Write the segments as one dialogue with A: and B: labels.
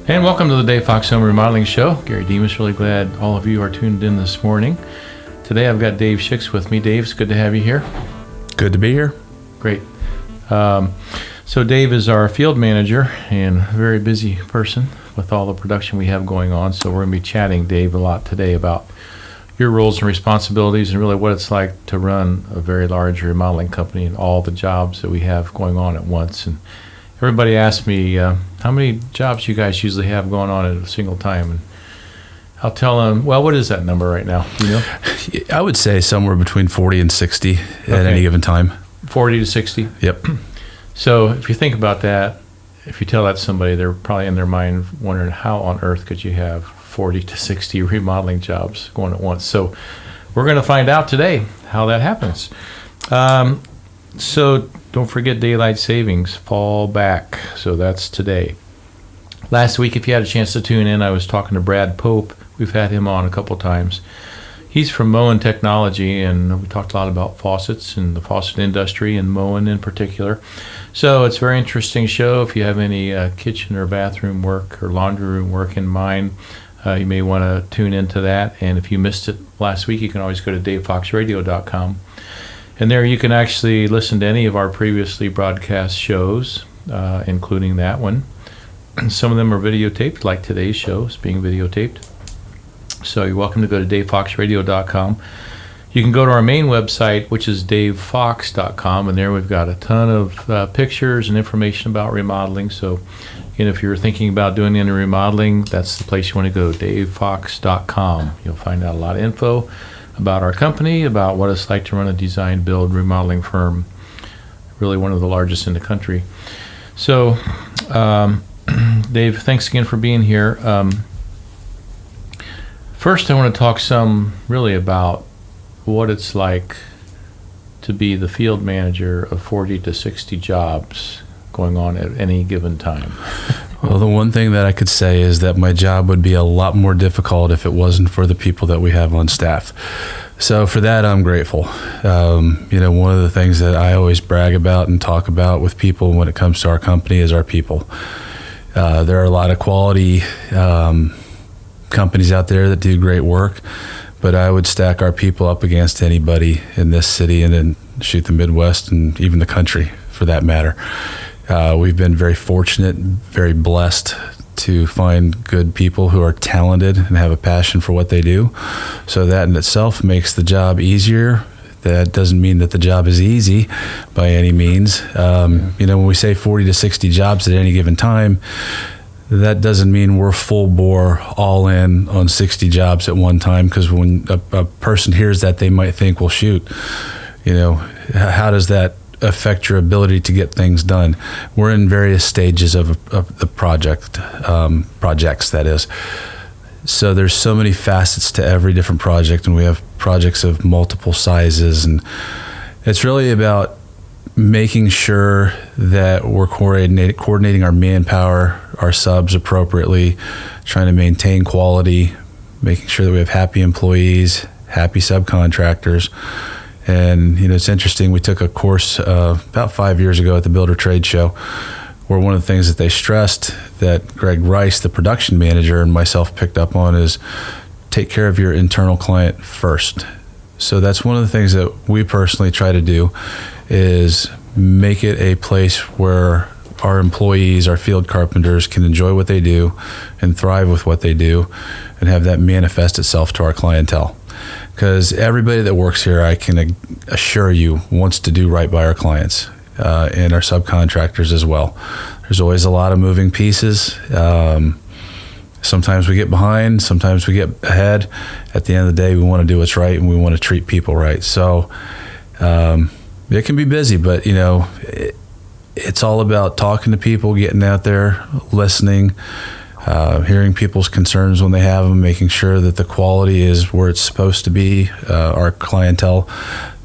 A: And welcome to the Dave Fox Home Remodeling Show. Gary Demas, really glad all of you are tuned in this morning. Today I've got Dave Shicks with me. Dave, it's good to have you here.
B: Good to be here.
A: Great. So Dave is our field manager and a very busy person with all the production we have going on. So we're going to be chatting, Dave, a lot today about your roles and responsibilities and really what it's like to run a very large remodeling company and all the jobs that we have going on at once. And everybody asks me how many jobs you guys usually have going on at a single time. And I'll tell them, well, what is that number right now? You know?
B: I would say somewhere between 40 and 60 at any given time. 40
A: to 60?
B: Yep.
A: So if you think about that, if you tell that to somebody, they're probably in their mind wondering how on earth could you have 40 to 60 remodeling jobs going at once. So we're going to find out today how that happens. So don't forget daylight savings, fall back. So that's today. Last week, if you had a chance to tune in, I was talking to Brad Pope. We've had him on a couple times. He's from Moen Technology, and we talked a lot about faucets and the faucet industry and Moen in particular. So it's a very interesting show. If you have any kitchen or bathroom work or laundry room work in mind, you may want to tune into that. And if you missed it last week, you can always go to davefoxradio.com. And there you can actually listen to any of our previously broadcast shows, including that one. Some of them are videotaped, like today's show is being videotaped. So you're welcome to go to davefoxradio.com. You can go to our main website, which is davefox.com, and there we've got a ton of pictures and information about remodeling. So again, if you're thinking about doing any remodeling, that's the place you want to go, davefox.com. You'll find out a lot of info about our company, about what it's like to run a design-build remodeling firm, really one of the largest in the country. So, Dave, thanks again for being here. First, I want to talk some really about what it's like to be the field manager of 40 to 60 jobs going on at any given time.
B: Well, the one thing that I could say is that my job would be a lot more difficult if it wasn't for the people that we have on staff. So for that, I'm grateful. One of the things that I always brag about and talk about with people when it comes to our company is our people. There are a lot of quality companies out there that do great work, but I would stack our people up against anybody in this city and then shoot the Midwest and even the country for that matter. We've been very fortunate, very blessed to find good people who are talented and have a passion for what they do. So that in itself makes the job easier. That doesn't mean that the job is easy by any means. When we say 40 to 60 jobs at any given time, that doesn't mean we're full bore, all in on 60 jobs at one time, because when a person hears that, they might think, well, shoot, how does that affect your ability to get things done? We're in various stages of the projects, that is. So there's so many facets to every different project, and we have projects of multiple sizes, and it's really about making sure that we're coordinating our manpower, our subs appropriately, trying to maintain quality, making sure that we have happy employees, happy subcontractors. And, it's interesting, we took a course about 5 years ago at the Builder Trade Show, where one of the things that they stressed that Greg Rice, the production manager, and myself picked up on is take care of your internal client first. So that's one of the things that we personally try to do, is make it a place where our employees, our field carpenters, can enjoy what they do and thrive with what they do and have that manifest itself to our clientele. Because everybody that works here, I can assure you, wants to do right by our clients and our subcontractors as well. There's always a lot of moving pieces. Sometimes we get behind, sometimes we get ahead. At the end of the day, we want to do what's right and we want to treat people right. So it can be busy, but it's all about talking to people, getting out there, listening, hearing people's concerns when they have them, making sure that the quality is where it's supposed to be. Our clientele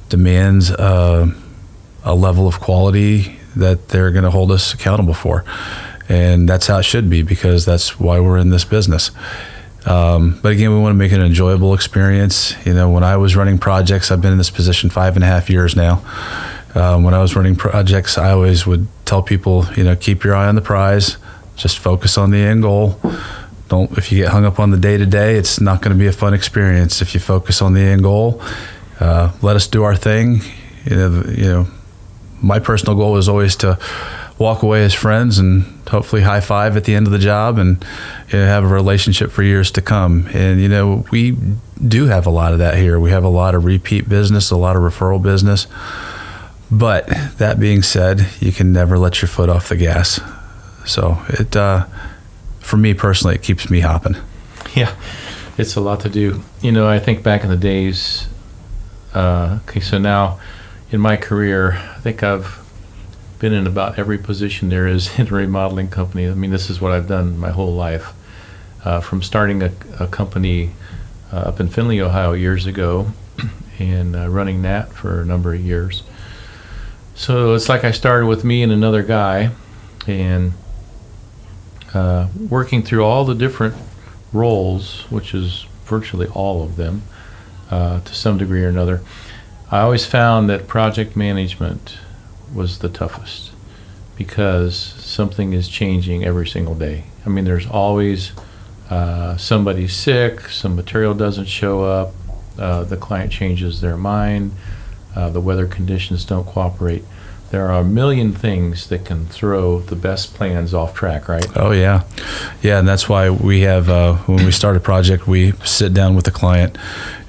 B: demands a level of quality that they're going to hold us accountable for. And that's how it should be, because that's why we're in this business. But again, we want to make it an enjoyable experience. You know, when I was running projects, I've been in this position 5.5 years now. When I was running projects, I always would tell people, you know, keep your eye on the prize, just focus on the end goal. If you get hung up on the day-to-day, it's not going to be a fun experience. If you focus on the end goal, let us do our thing. You know, my personal goal is always to walk away as friends and hopefully high five at the end of the job, and you know, have a relationship for years to come. And you know, we do have a lot of that here. We have a lot of repeat business, a lot of referral business. But that being said, you can never let your foot off the gas. So it, for me personally, it keeps me hopping.
A: Yeah, it's a lot to do. You know, I think back in the days, okay, so now in my career, I think I've been in about every position there is in a remodeling company. I mean, this is what I've done my whole life. From starting a company up in Findlay, Ohio years ago, and running that for a number of years. So it's like I started with me and another guy, and working through all the different roles, which is virtually all of them, to some degree or another. I always found that project management was the toughest, because something is changing every single day. I mean, there's always somebody's sick, some material doesn't show up, the client changes their mind, the weather conditions don't cooperate. There are a million things that can throw the best plans off track, right?
B: Oh, yeah. Yeah, and that's why we have, when we start a project, we sit down with the client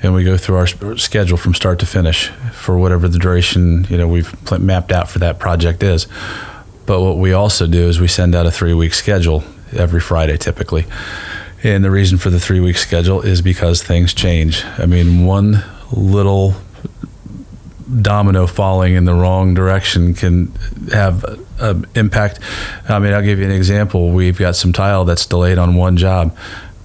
B: and we go through our schedule from start to finish for whatever the duration, you know, we've mapped out for that project is. But what we also do is we send out a 3-week schedule every Friday typically. And the reason for the 3-week schedule is because things change. I mean, one little domino falling in the wrong direction can have an impact. I mean, I'll give you an example. We've got some tile that's delayed on one job.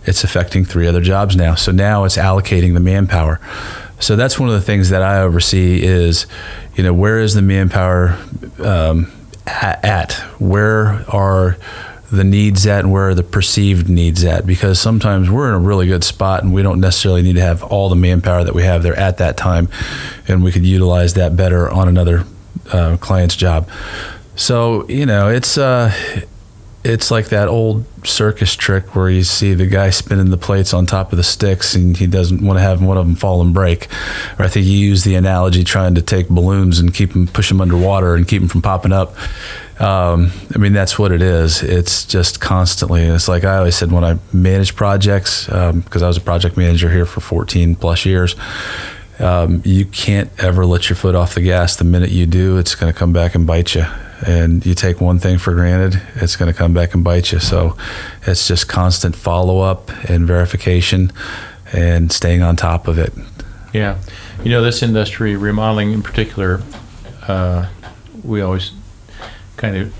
B: It's affecting 3 other jobs now. So now it's allocating the manpower. So that's one of the things that I oversee is, you know, where is the manpower at? Where are the needs at, and where are the perceived needs at? Because sometimes we're in a really good spot and we don't necessarily need to have all the manpower that we have there at that time, and we could utilize that better on another client's job. So, you know, it's like that old circus trick where you see the guy spinning the plates on top of the sticks and he doesn't want to have one of them fall and break. Or I think you use the analogy trying to take balloons and push them underwater and keep them from popping up. I mean, that's what it is. It's just constantly. It's like I always said when I manage projects, because I was a project manager here for 14 plus years, you can't ever let your foot off the gas. The minute you do, it's going to come back and bite you. And you take one thing for granted, it's going to come back and bite you. So it's just constant follow-up and verification and staying on top of it.
A: Yeah. You know, this industry, remodeling in particular, we always kind of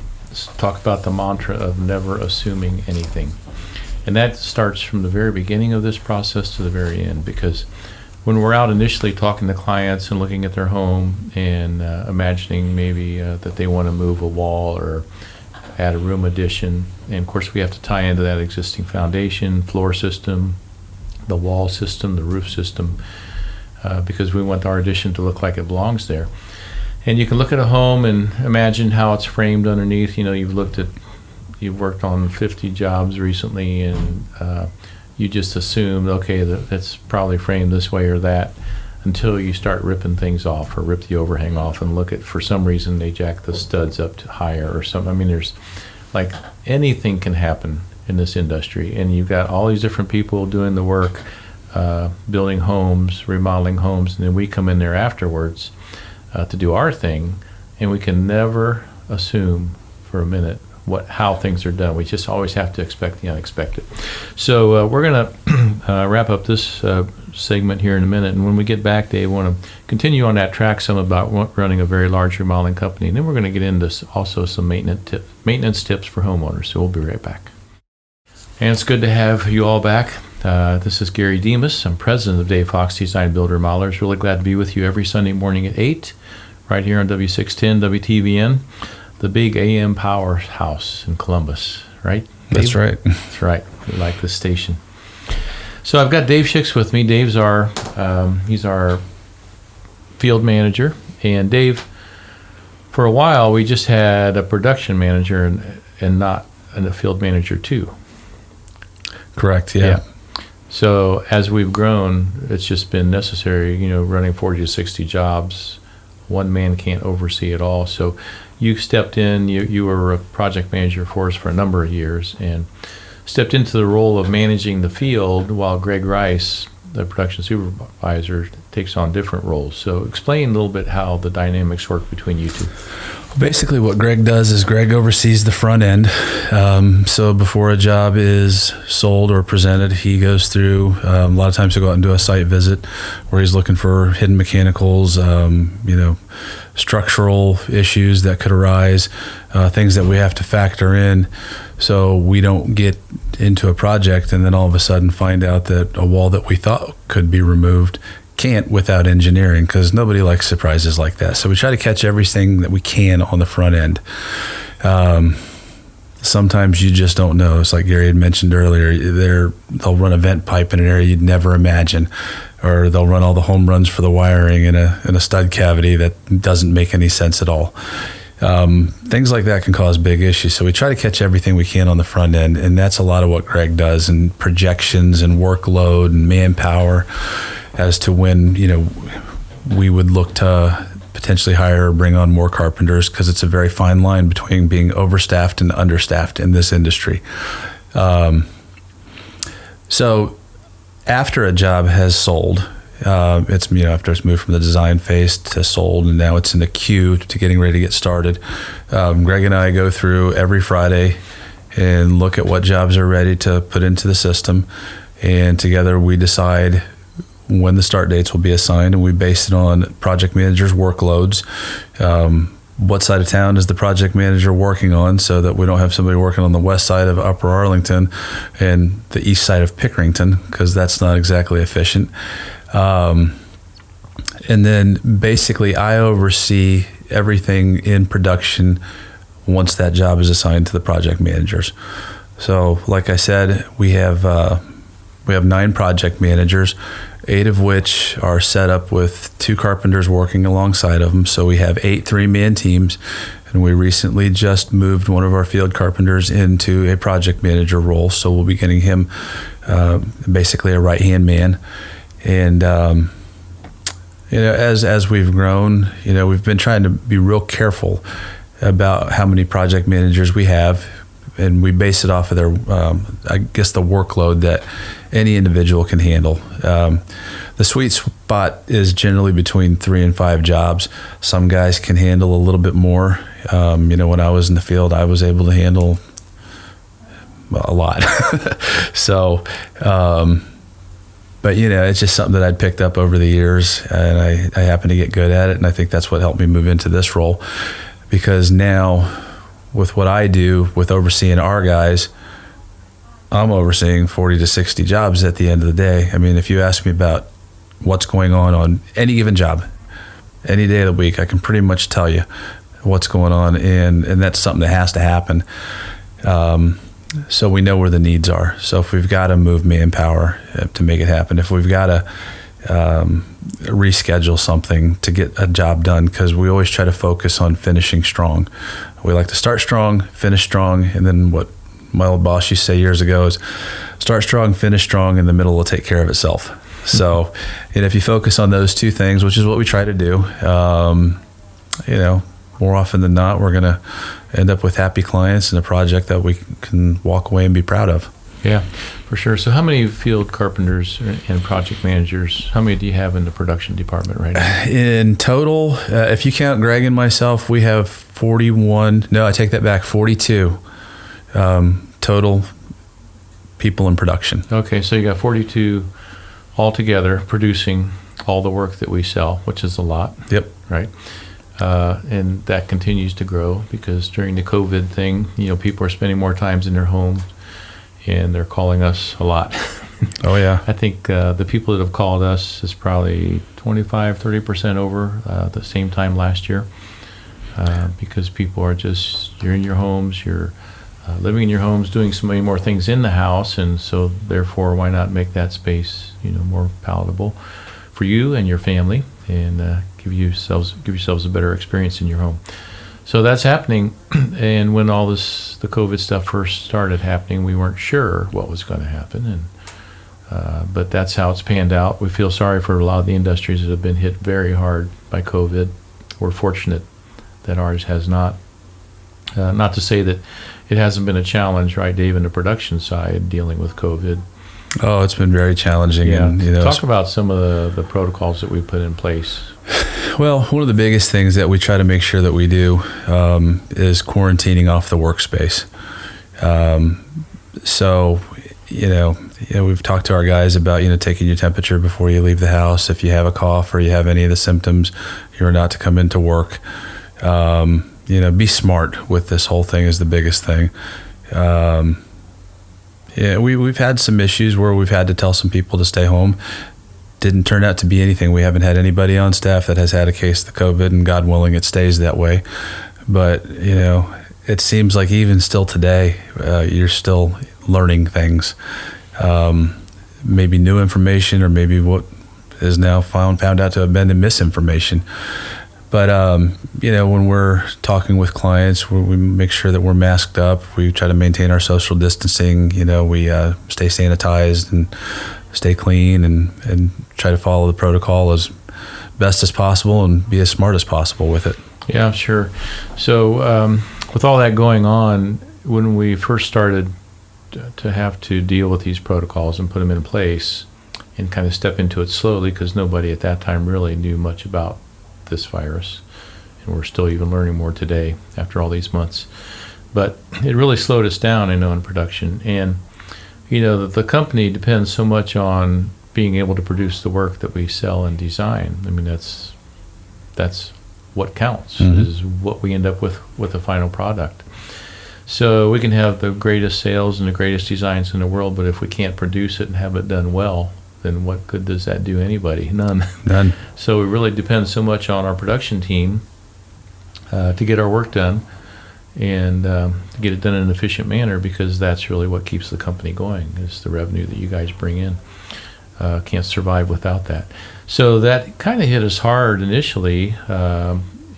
A: talk about the mantra of never assuming anything. And that starts from the very beginning of this process to the very end, because when we're out initially talking to clients and looking at their home and imagining maybe that they want to move a wall or add a room addition, and of course we have to tie into that existing foundation, floor system, the wall system, the roof system, because we want our addition to look like it belongs there. And you can look at a home and imagine how it's framed underneath. You know, you've worked on 50 jobs recently, and you just assume, okay, that's probably framed this way or that, until you start ripping things off or rip the overhang off and look at, for some reason, they jack the studs up to higher or something. I mean, there's like anything can happen in this industry, and you've got all these different people doing the work, building homes, remodeling homes, and then we come in there afterwards to do our thing, and we can never assume for a minute how things are done. We just always have to expect the unexpected. So we're going to wrap up this segment here in a minute, and when we get back, Dave, I want to continue on that track some about running a very large remodeling company, and then we're going to get into also some maintenance tips for homeowners. So we'll be right back. And it's good to have you all back. This is Gary Demas. I'm president of Dave Fox Design-Build Remodelers. Really glad to be with you every Sunday morning at 8, right here on W610 WTVN, the big AM powerhouse in Columbus, right?
B: That's right.
A: That's right. We like this station. So I've got Dave Shicks with me. Dave's he's our field manager. And Dave, for a while, we just had a production manager and not a field manager too.
B: Correct, yeah.
A: So as we've grown, it's just been necessary, running 40 to 60 jobs. One man can't oversee it all. So you stepped in, you were a project manager for us for a number of years and stepped into the role of managing the field while Greg Rice, the production supervisor, takes on different roles. So explain a little bit how the dynamics work between you two.
B: Basically what Greg does is Greg oversees the front end. So before a job is sold or presented, he goes through, a lot of times he'll go out and do a site visit where he's looking for hidden mechanicals, structural issues that could arise, things that we have to factor in so we don't get into a project and then all of a sudden find out that a wall that we thought could be removed can't without engineering, because nobody likes surprises like that. So we try to catch everything that we can on the front end. Sometimes you just don't know. It's like Gary had mentioned earlier, they'll run a vent pipe in an area you'd never imagine, or they'll run all the home runs for the wiring in a stud cavity that doesn't make any sense at all. Things like that can cause big issues. So we try to catch everything we can on the front end, and that's a lot of what Greg does, and projections and workload and manpower as to when we would look to potentially hire or bring on more carpenters, because it's a very fine line between being overstaffed and understaffed in this industry. So after a job has sold, it's after it's moved from the design phase to sold, and now it's in the queue to getting ready to get started. Greg and I go through every Friday and look at what jobs are ready to put into the system, and together we decide when the start dates will be assigned, and we base it on project managers' workloads. What side of town is the project manager working on, so that we don't have somebody working on the west side of Upper Arlington and the east side of Pickerington, because that's not exactly efficient. And then basically I oversee everything in production once that job is assigned to the project managers. So like I said, we have 9 project managers, 8 of which are set up with 2 carpenters working alongside of them. So we have 8 3-man teams, and we recently just moved one of our field carpenters into a project manager role. So we'll be getting him basically a right-hand man. And as we've grown, we've been trying to be real careful about how many project managers we have, and we base it off of their, the workload that any individual can handle. The sweet spot is generally between 3 and 5 jobs. Some guys can handle a little bit more. When I was in the field, I was able to handle a lot. So, but it's just something that I'd picked up over the years, and I happen to get good at it, and I think that's what helped me move into this role, because now with what I do with overseeing our guys, I'm overseeing 40 to 60 jobs at the end of the day. I mean, if you ask me about what's going on any given job, any day of the week, I can pretty much tell you what's going on, and that's something that has to happen. So we know where the needs are. So if we've got to move manpower to make it happen, if we've got to reschedule something to get a job done, because we always try to focus on finishing strong. We like to start strong, finish strong, and then what my old boss used to say years ago is start strong, finish strong, and the middle will take care of itself. So, if you focus on those 2 things, which is what we try to do, more often than not, we're going to end up with happy clients and a project that we can walk away and be proud of.
A: Yeah, for sure. So how many field carpenters and project managers, how many do you have in the production department right now?
B: In total, if you count Greg and myself, we have 41. No, I take that back, 42 total people in production.
A: Okay, so you got 42 altogether producing all the work that we sell, which is a lot.
B: Yep.
A: Right? And that continues to grow because during the COVID thing, people are spending more times in their home, and they're calling us a lot.
B: Oh, yeah.
A: I think the people that have called us is probably 25-30% over the same time last year, because people are you're in your homes, you're living in your homes, doing so many more things in the house, and so therefore, why not make that space, more palatable for you and your family, and give yourselves a better experience in your home. So that's happening, and when all the COVID stuff first started happening, we weren't sure what was going to happen, and but that's how it's panned out. We feel sorry for a lot of the industries that have been hit very hard by COVID. We're fortunate that ours has not. Not to say that it hasn't been a challenge, right, Dave, in the production side, dealing with COVID.
B: Oh, it's been very challenging.
A: Yeah.
B: And,
A: Talk about some of the protocols that we put in place.
B: Well, one of the biggest things that we try to make sure that we do is quarantining off the workspace. So, we've talked to our guys about, taking your temperature before you leave the house. If you have a cough or you have any of the symptoms, you're not to come into work. Be smart with this whole thing is the biggest thing. We've had some issues where we've had to tell some people to stay home. Didn't turn out to be anything. We haven't had anybody on staff that has had a case of the COVID, and God willing, it stays that way. But, it seems like even still today, you're still learning things. Maybe new information, or maybe what is now found out to have been misinformation. But, when we're talking with clients, we make sure that we're masked up. We try to maintain our social distancing. We stay sanitized and stay clean, and try to follow the protocol as best as possible and be as smart as possible with it.
A: Yeah, sure. So with all that going on, when we first started to have to deal with these protocols and put them in place and kind of step into it slowly, because nobody at that time really knew much about this virus, and we're still even learning more today after all these months. But it really slowed us down, in production. And the company depends so much on being able to produce the work that we sell and design. I mean, that's what counts.
B: Mm-hmm.
A: Is what we end up with the final product. So we can have the greatest sales and the greatest designs in the world, but if we can't produce it and have it done well, then what good does that do anybody? None. So it really depends so much on our production team to get our work done, and to get it done in an efficient manner, because that's really what keeps the company going, is the revenue that you guys bring in. Can't survive without that. So that kind of hit us hard initially.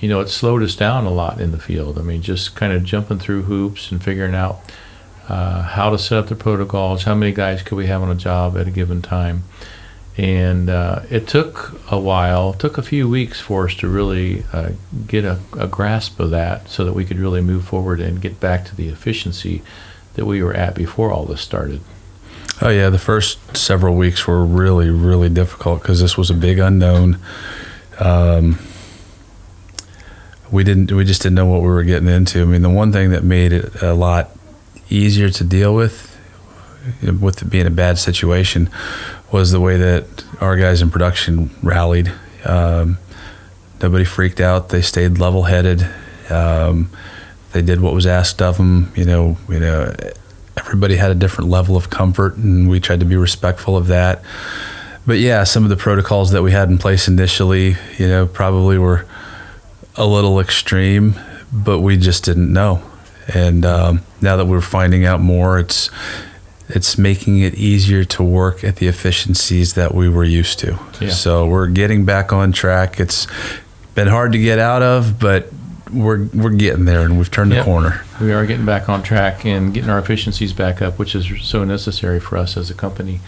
A: It slowed us down a lot in the field. I mean, just kind of jumping through hoops and figuring out how to set up the protocols, how many guys could we have on a job at a given time. And it took a while, took a few weeks for us to really get a grasp of that, so that we could really move forward and get back to the efficiency that we were at before all this started.
B: Oh yeah, the first several weeks were really, really difficult, because this was a big unknown. We just didn't know what we were getting into. I mean, the one thing that made it a lot easier to deal with it being a bad situation, was the way that our guys in production rallied. Nobody freaked out. They stayed level-headed. They did what was asked of them. Everybody had a different level of comfort, and we tried to be respectful of that. But yeah, some of the protocols that we had in place initially, probably were a little extreme, but we just didn't know. And now that we're finding out more, it's making it easier to work at the efficiencies that we were used to. Yeah. So we're getting back on track. It's been hard to get out of, but we're getting there, and we've turned the corner.
A: We are getting back on track and getting our efficiencies back up, which is so necessary for us as a company,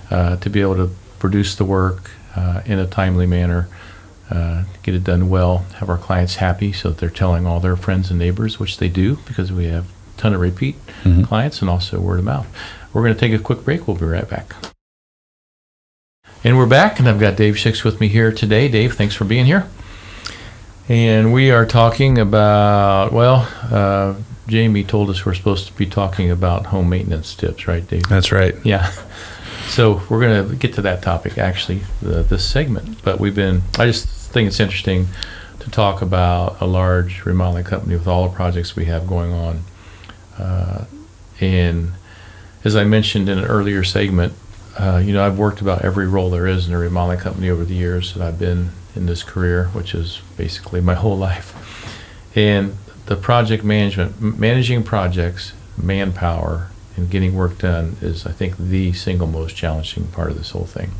A: to be able to produce the work in a timely manner, get it done well, have our clients happy so that they're telling all their friends and neighbors, which they do, because we have a ton of repeat clients, and also word of mouth. We're going to take a quick break. We'll be right back. And we're back, and I've got Dave Shicks with me here today. Dave, thanks for being here. And we are talking about, Jamie told us we're supposed to be talking about home maintenance tips, right, Dave?
B: That's right.
A: Yeah. So we're going to get to that topic, actually, this segment. But I just think it's interesting to talk about a large remodeling company with all the projects we have going on. And as I mentioned in an earlier segment, I've worked about every role there is in a remodeling company over the years that I've been in this career, which is basically my whole life. And the project managing projects manpower and getting work done is, I think, the single most challenging part of this whole thing.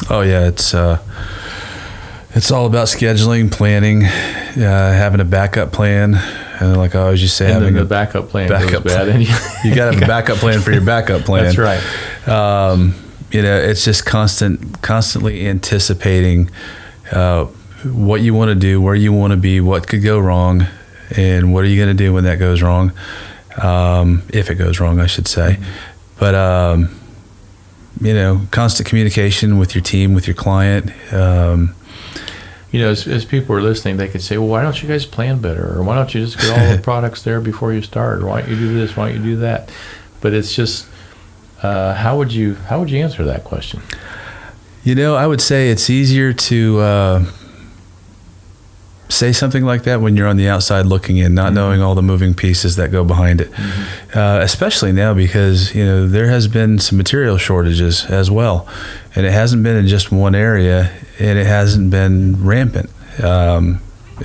B: Oh yeah, it's all about scheduling, planning, having a backup plan, and like I always used to say,
A: and
B: having
A: then the backup plan goes bad.
B: plan.
A: And
B: You got to have a backup plan for your backup plan.
A: That's right.
B: It's just constantly anticipating what you want to do, where you want to be, what could go wrong, and what are you going to do when that goes wrong, if it goes wrong, I should say. But constant communication with your team, with your client.
A: As people are listening, they could say, well, why don't you guys plan better? Or why don't you just get all the products there before you start? Or why don't you do this? Why don't you do that? But it's just, how would you answer that question?
B: I would say it's easier to say something like that when you're on the outside looking in, not knowing all the moving pieces that go behind it. Especially now because, there has been some material shortages as well. And it hasn't been in just one area, and it hasn't been rampant.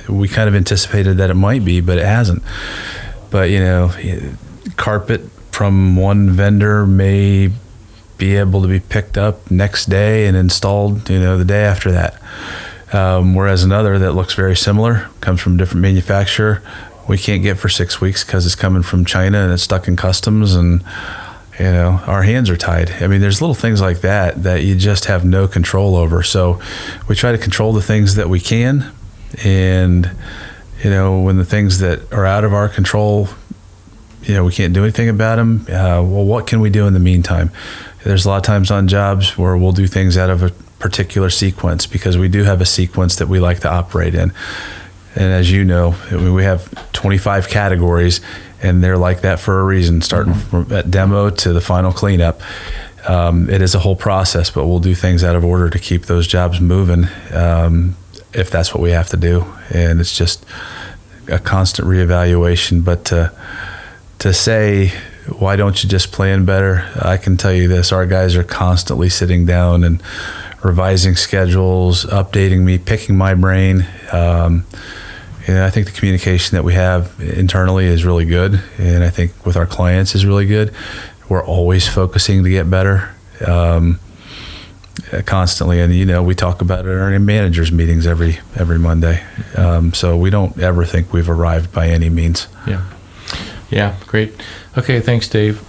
B: We kind of anticipated that it might be, but it hasn't. But, carpet from one vendor may be able to be picked up next day and installed, the day after that. Whereas another that looks very similar, comes from a different manufacturer, we can't get for 6 weeks because it's coming from China and it's stuck in customs, and our hands are tied. I mean, there's little things like that you just have no control over. So we try to control the things that we can, and when the things that are out of our control, we can't do anything about them. Well, what can we do in the meantime? There's a lot of times on jobs where we'll do things out of a particular sequence because we do have a sequence that we like to operate in. And as you know, we have 25 categories, and they're like that for a reason, starting from at demo to the final cleanup. It is a whole process, but we'll do things out of order to keep those jobs moving if that's what we have to do. And it's just a constant reevaluation. But to say, why don't you just plan better? I can tell you this, our guys are constantly sitting down and revising schedules, updating me, picking my brain. I think the communication that we have internally is really good, and I think with our clients is really good. We're always focusing to get better constantly, and we talk about it in our managers' meetings every Monday. So we don't ever think we've arrived by any means.
A: Yeah, great. Okay, thanks, Dave.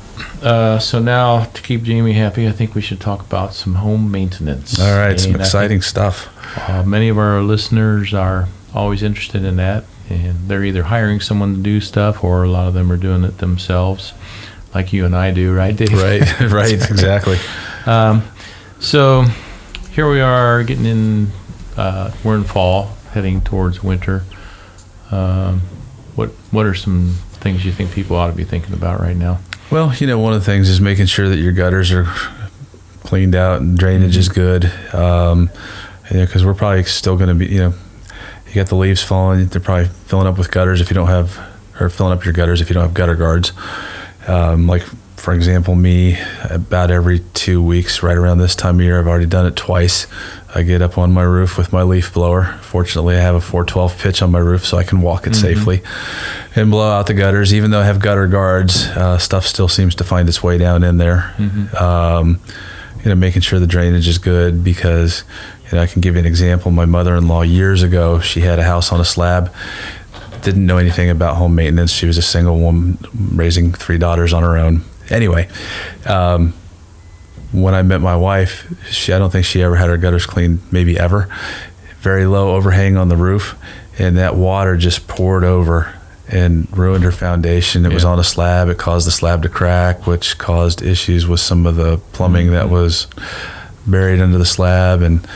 A: So now, to keep Jamie happy, I think we should talk about some home maintenance.
B: All right, some exciting stuff.
A: Many of our listeners are always interested in that, and they're either hiring someone to do stuff, or a lot of them are doing it themselves, like you and I do, right, Dave?
B: Right, exactly.
A: So here we are getting in, we're in fall, heading towards winter. What are some things you think people ought to be thinking about right now?
B: Well, one of the things is making sure that your gutters are cleaned out and drainage is good. Because we're probably still going to be, you got the leaves falling, they're probably filling up with gutters filling up your gutters if you don't have gutter guards. Like, for example, me, about every 2 weeks, right around this time of year, I've already done it twice. I get up on my roof with my leaf blower. Fortunately, I have a 412 pitch on my roof, so I can walk it safely and blow out the gutters. Even though I have gutter guards, stuff still seems to find its way down in there. Making sure the drainage is good, because I can give you an example. My mother-in-law, years ago, she had a house on a slab, didn't know anything about home maintenance. She was a single woman raising 3 daughters on her own. Anyway, when I met my wife, I don't think she ever had her gutters cleaned, maybe ever. Very low overhang on the roof, and that water just poured over and ruined her foundation. It was on a slab. It caused the slab to crack, which caused issues with some of the plumbing that was buried under the slab. And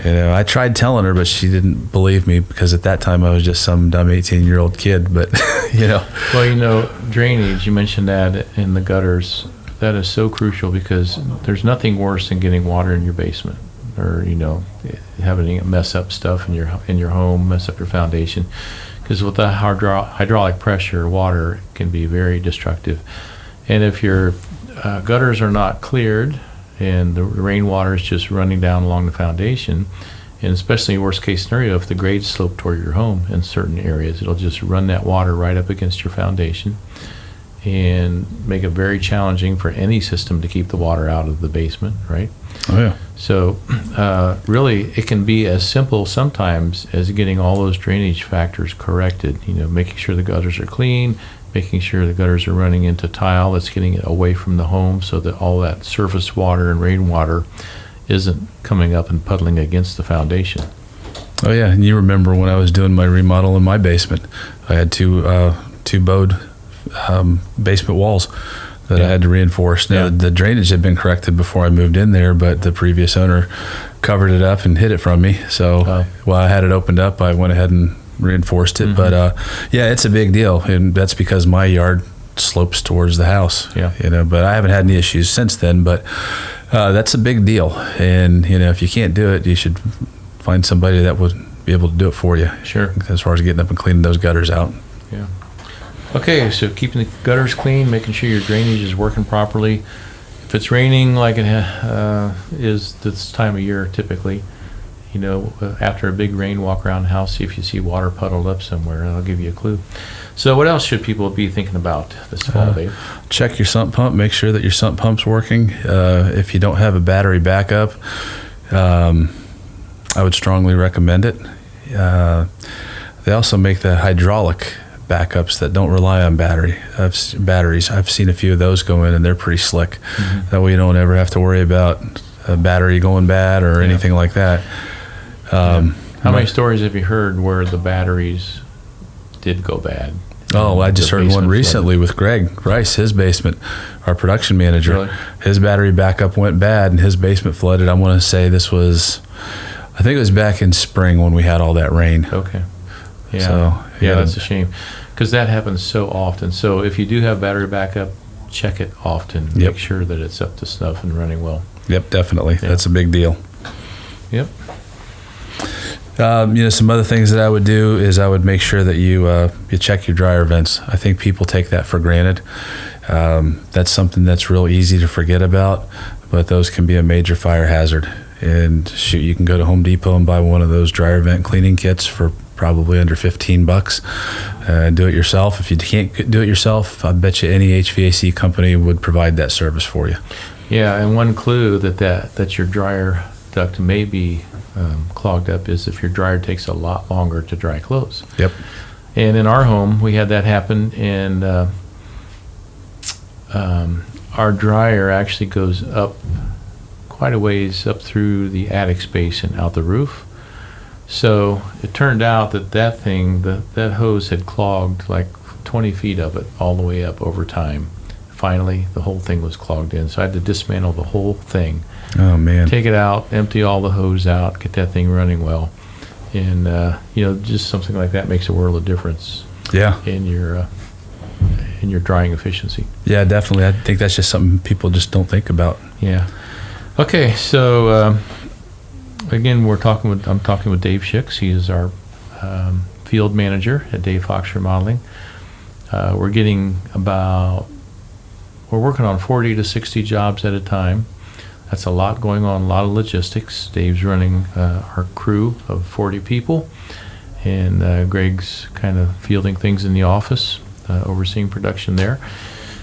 B: I tried telling her, but she didn't believe me, because at that time I was just some dumb 18-year-old kid. But
A: Well, drainage, you mentioned that in the gutters. That is so crucial, because there's nothing worse than getting water in your basement, or having it mess up stuff in your home, mess up your foundation. Because with the hydraulic pressure, water can be very destructive. And if your gutters are not cleared and the rainwater is just running down along the foundation, and especially worst case scenario, if the grades slope toward your home in certain areas, it'll just run that water right up against your foundation. and make it very challenging for any system to keep the water out of the basement, right?
B: Oh, yeah.
A: So really, it can be as simple sometimes as getting all those drainage factors corrected, making sure the gutters are clean, making sure the gutters are running into tile that's getting it away from the home so that all that surface water and rainwater isn't coming up and puddling against the foundation.
B: Oh, yeah. And you remember when I was doing my remodel in my basement, I had two bowed basement walls that I had to reinforce. Now, the drainage had been corrected before I moved in there, but the previous owner covered it up and hid it from me. So while I had it opened up, I went ahead and reinforced it. But it's a big deal, and that's because my yard slopes towards the house. But I haven't had any issues since then. But that's a big deal, and if you can't do it, you should find somebody that would be able to do it for you.
A: Sure.
B: As far as getting up and cleaning those gutters out.
A: Yeah. Okay, so keeping the gutters clean, making sure your drainage is working properly. If it's raining like it is this time of year typically, after a big rain, walk around the house, see if you see water puddled up somewhere, and I'll give you a clue. So what else should people be thinking about this fall, Dave?
B: Check your sump pump. Make sure that your sump pump's working. If you don't have a battery backup, I would strongly recommend it. They also make the hydraulic backups that don't rely on batteries. I've seen a few of those go in, and they're pretty slick. That way you don't ever have to worry about a battery going bad or anything like that.
A: How many stories have you heard where the batteries did go bad?
B: Oh, I just heard one recently with Greg Rice, his basement, our production manager.
A: Really?
B: His battery backup went bad and his basement flooded. I want to say I think it was back in spring when we had all that rain.
A: Okay. Yeah.
B: So,
A: that's a shame because that happens so often. So if you do have battery backup, check it often. Make sure that it's up to snuff and running well.
B: Yep, definitely. Yeah. That's a big deal.
A: Yep.
B: Some other things that I would do is I would make sure that you check your dryer vents. I think people take that for granted. That's something that's real easy to forget about, but those can be a major fire hazard. And shoot, you can go to Home Depot and buy one of those dryer vent cleaning kits for probably under $15. Do it yourself. If you can't do it yourself, I bet you any HVAC company would provide that service for you.
A: Yeah, and one clue that your dryer duct may be clogged up is if your dryer takes a lot longer to dry clothes.
B: Yep.
A: And in our home, we had that happen, and our dryer actually goes up quite a ways up through the attic space and out the roof. So it turned out that thing, that hose had clogged like 20 feet of it all the way up over time. Finally, the whole thing was clogged in. So I had to dismantle the whole thing.
B: Oh, man.
A: Take it out, empty all the hose out, get that thing running well. And, just something like that makes a world of difference.
B: Yeah.
A: In your drying efficiency.
B: Yeah, definitely. I think that's just something people just don't think about.
A: Yeah. Okay, so again, I'm talking with Dave Shicks. He is our field manager at Dave Fox Remodeling. We're working on 40 to 60 jobs at a time. That's a lot going on, a lot of logistics. Dave's running our crew of 40 people, and Greg's kind of fielding things in the office, overseeing production there.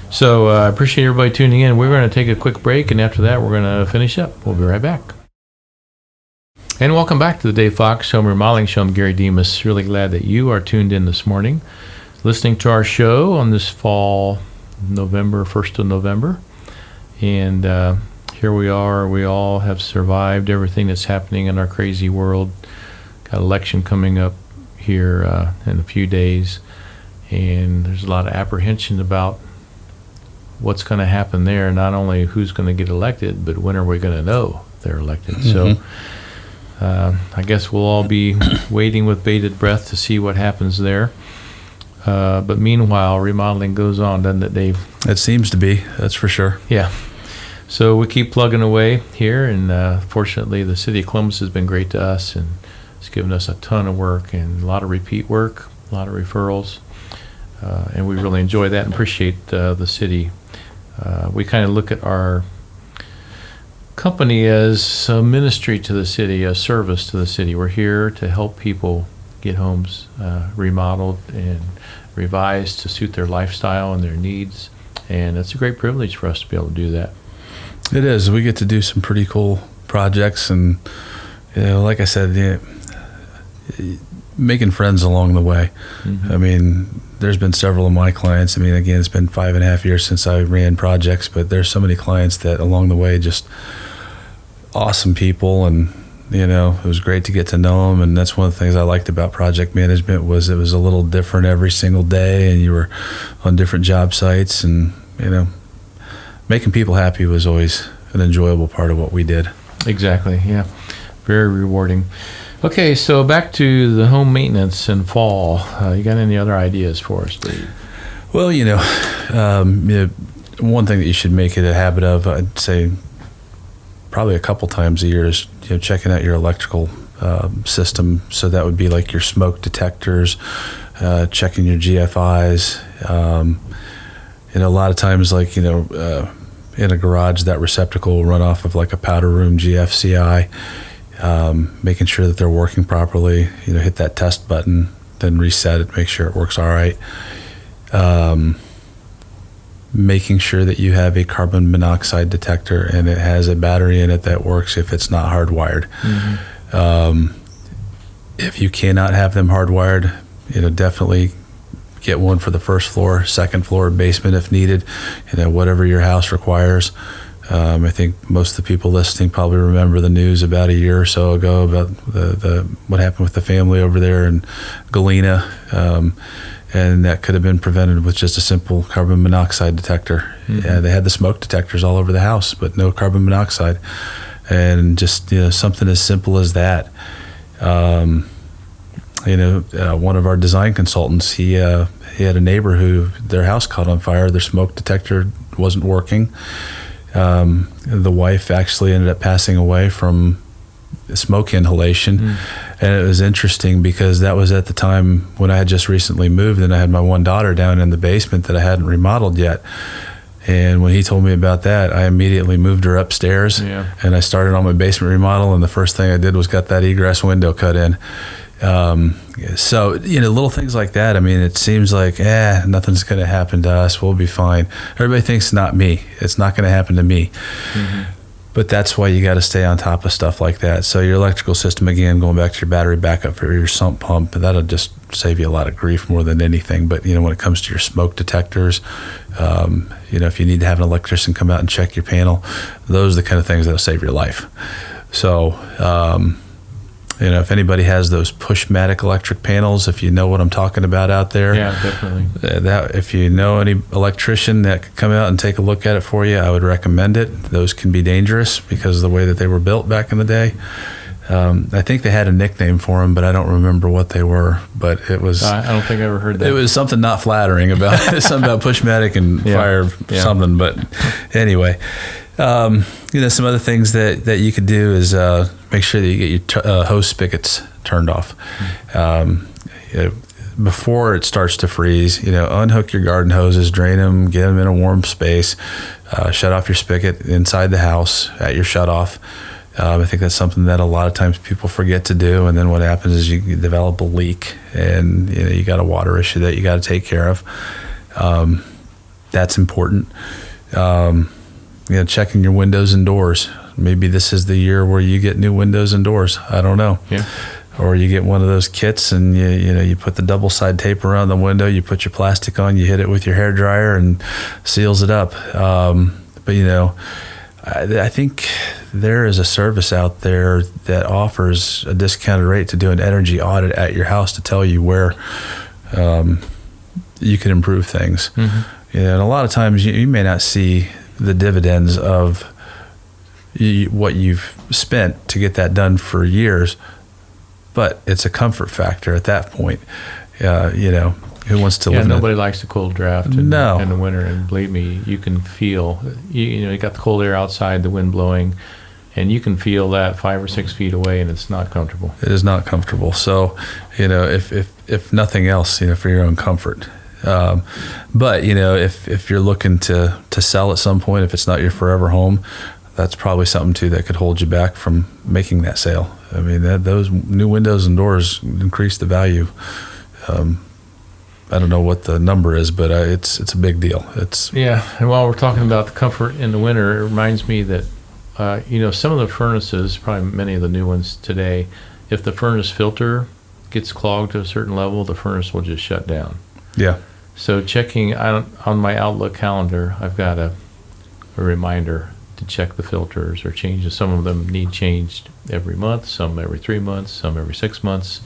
A: So I appreciate everybody tuning in. We're going to take a quick break, and after that, we're going to finish up. We'll be right back. And welcome back to the Dave Fox Home Remodeling Show. I'm Gary Demas. Really glad that you are tuned in this morning, listening to our show on this fall, November, 1st of November. And here we are. We all have survived everything that's happening in our crazy world. Got an election coming up here in a few days, and there's a lot of apprehension about what's going to happen there. Not only who's going to get elected, but when are we going to know they're elected? Mm-hmm. So I guess we'll all be waiting with bated breath to see what happens there. But meanwhile, remodeling goes on, doesn't it, Dave?
B: It seems to be, that's for sure.
A: Yeah. So we keep plugging away here, and fortunately the city of Columbus has been great to us, and it's given us a ton of work and a lot of repeat work, a lot of referrals, and we really enjoy that and appreciate the city. We kind of look at our company as a ministry to the city, a service to the city. We're here to help people get homes remodeled and revised to suit their lifestyle and their needs. And it's a great privilege for us to be able to do that.
B: It is. We get to do some pretty cool projects, and like I said, making friends along the way. Mm-hmm. I mean, there's been several of my clients. I mean, again, it's been 5.5 years since I ran projects, but there's so many clients that along the way, just awesome people, and it was great to get to know them. And that's one of the things I liked about project management was it was a little different every single day, and you were on different job sites, and making people happy was always an enjoyable part of what we did.
A: Exactly. Yeah. Very rewarding. Okay, so back to the home maintenance in fall. You got any other ideas for us, Dave?
B: Well, one thing that you should make it a habit of, I'd say probably a couple times a year, is checking out your electrical system. So that would be like your smoke detectors, checking your GFIs. A lot of times, like, in a garage, that receptacle will run off of like a powder room GFCI. Making sure that they're working properly, hit that test button, then reset it, make sure it works all right. Making sure that you have a carbon monoxide detector and it has a battery in it that works if it's not hardwired. Mm-hmm. If you cannot have them hardwired, definitely get one for the first floor, second floor, basement if needed, whatever your house requires. I think most of the people listening probably remember the news about a year or so ago about the what happened with the family over there in Galena, and that could have been prevented with just a simple carbon monoxide detector. Mm-hmm. Yeah, they had the smoke detectors all over the house, but no carbon monoxide, and just something as simple as that. One of our design consultants, he had a neighbor who their house caught on fire. Their smoke detector wasn't working. The wife actually ended up passing away from smoke inhalation. Mm. And it was interesting because that was at the time when I had just recently moved, and I had my one daughter down in the basement that I hadn't remodeled yet. And when he told me about that, I immediately moved her upstairs, and I started on my basement remodel, and the first thing I did was got that egress window cut in. So, little things like that. I mean, it seems like, nothing's going to happen to us. We'll be fine. Everybody thinks not me. It's not going to happen to me. Mm-hmm. But that's why you got to stay on top of stuff like that. So your electrical system, again, going back to your battery backup for your sump pump, that'll just save you a lot of grief more than anything. But, when it comes to your smoke detectors, if you need to have an electrician come out and check your panel, those are the kind of things that'll save your life. So, if anybody has those push-matic electric panels, if you know what I'm talking about out there.
A: Yeah, definitely.
B: If you know any electrician that could come out and take a look at it for you, I would recommend it. Those can be dangerous because of the way that they were built back in the day. I think they had a nickname for them, but I don't remember what they were. But it was...
A: I don't think I ever heard that.
B: It was something not flattering about something about push-matic and fire something. But anyway... some other things that you could do is make sure that you get your hose spigots turned off. Before it starts to freeze, unhook your garden hoses, drain them, get them in a warm space, shut off your spigot inside the house at your shutoff. I think that's something that a lot of times people forget to do, and then what happens is you develop a leak, and you got a water issue that you got to take care of. That's important. Checking your windows and doors. Maybe this is the year where you get new windows and doors. I don't know. Yeah. Or you get one of those kits and you put the double side tape around the window, you put your plastic on, you hit it with your hair dryer and seals it up. But I think there is a service out there that offers a discounted rate to do an energy audit at your house to tell you where you can improve things. Mm-hmm. And a lot of times you may not see the dividends of what you've spent to get that done for years, but it's a comfort factor at that point. Who wants to live?
A: Nobody likes the cold draft in the winter, and believe me, you can feel. You got the cold air outside, the wind blowing, and you can feel that 5 or 6 feet away, and it's not comfortable.
B: It is not comfortable. So, if nothing else, for your own comfort. But if you're looking to sell at some point, if it's not your forever home, that's probably something too that could hold you back from making that sale. I mean, those new windows and doors increase the value of I don't know what the number is, but it's a big deal.
A: Yeah, and while we're talking about the comfort in the winter, it reminds me that some of the furnaces, probably many of the new ones today, if the furnace filter gets clogged to a certain level, the furnace will just shut down.
B: Yeah.
A: So checking on my Outlook calendar, I've got a reminder to check the filters or changes. Some of them need changed every month, some every 3 months, some every 6 months.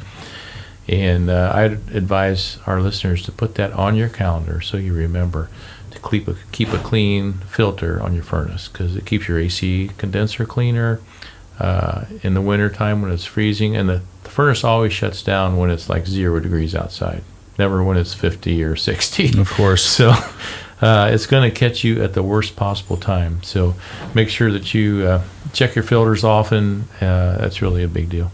A: And I'd advise our listeners to put that on your calendar so you remember to keep a clean filter on your furnace, because it keeps your AC condenser cleaner in the wintertime when it's freezing. And the furnace always shuts down when it's like 0 degrees outside, never when it's 50 or 60.
B: Of course.
A: So it's going to catch you at the worst possible time. So make sure that you check your filters often. That's really a big deal.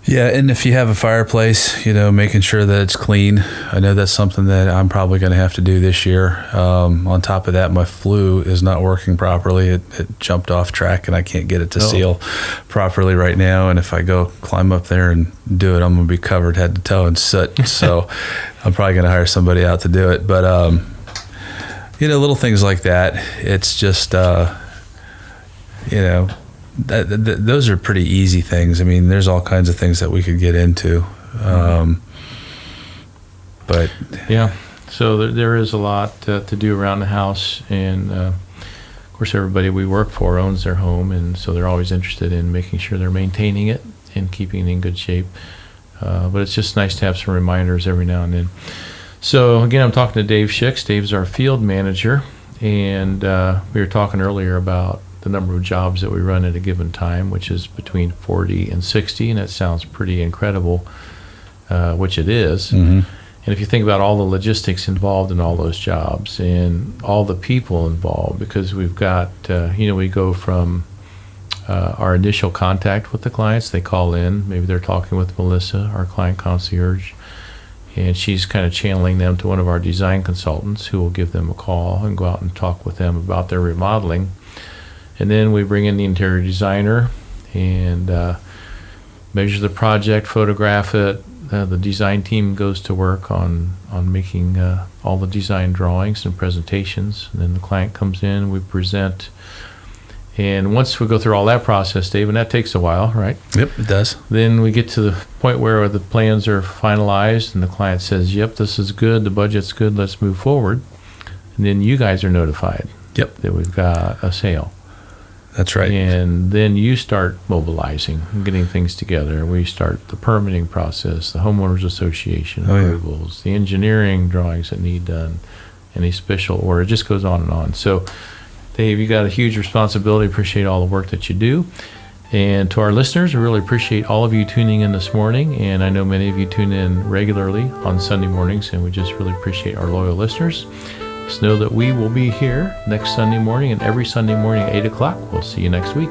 B: Yeah, and if you have a fireplace, making sure that it's clean. I know that's something that I'm probably going to have to do this year. On top of that, my flue is not working properly. It jumped off track, and I can't get it to seal properly right now. And if I go climb up there and do it, I'm going to be covered head to toe in soot. So I'm probably going to hire somebody out to do it. But, little things like that. It's just, those are pretty easy things. I mean, there's all kinds of things that we could get into. But
A: yeah, so there is a lot to do around the house. And of course, everybody we work for owns their home, and so they're always interested in making sure they're maintaining it and keeping it in good shape. But it's just nice to have some reminders every now and then. So again, I'm talking to Dave Shicks. Dave's our field manager, and we were talking earlier about the number of jobs that we run at a given time, which is between 40 and 60, and that sounds pretty incredible, which it is. Mm-hmm. And if you think about all the logistics involved in all those jobs and all the people involved, because we've got, we go from our initial contact with the clients, they call in, maybe they're talking with Melissa, our client concierge, and she's kind of channeling them to one of our design consultants who will give them a call and go out and talk with them about their remodeling. And then we bring in the interior designer and measure the project, photograph it. The design team goes to work on making all the design drawings and presentations. And then the client comes in, we present. And once we go through all that process, Dave, and that takes a while, right?
B: Yep, it does.
A: Then we get to the point where the plans are finalized and the client says, yep, this is good, the budget's good, let's move forward. And then you guys are notified that we've got a sale.
B: That's right.
A: And then you start mobilizing and getting things together. We start the permitting process, the homeowners association approvals, the engineering drawings that need done, any special order. It just goes on and on. So, Dave, you got a huge responsibility. Appreciate all the work that you do. And to our listeners, we really appreciate all of you tuning in this morning. And I know many of you tune in regularly on Sunday mornings, and we just really appreciate our loyal listeners. Just know that we will be here next Sunday morning and every Sunday morning at 8 o'clock. We'll see you next week.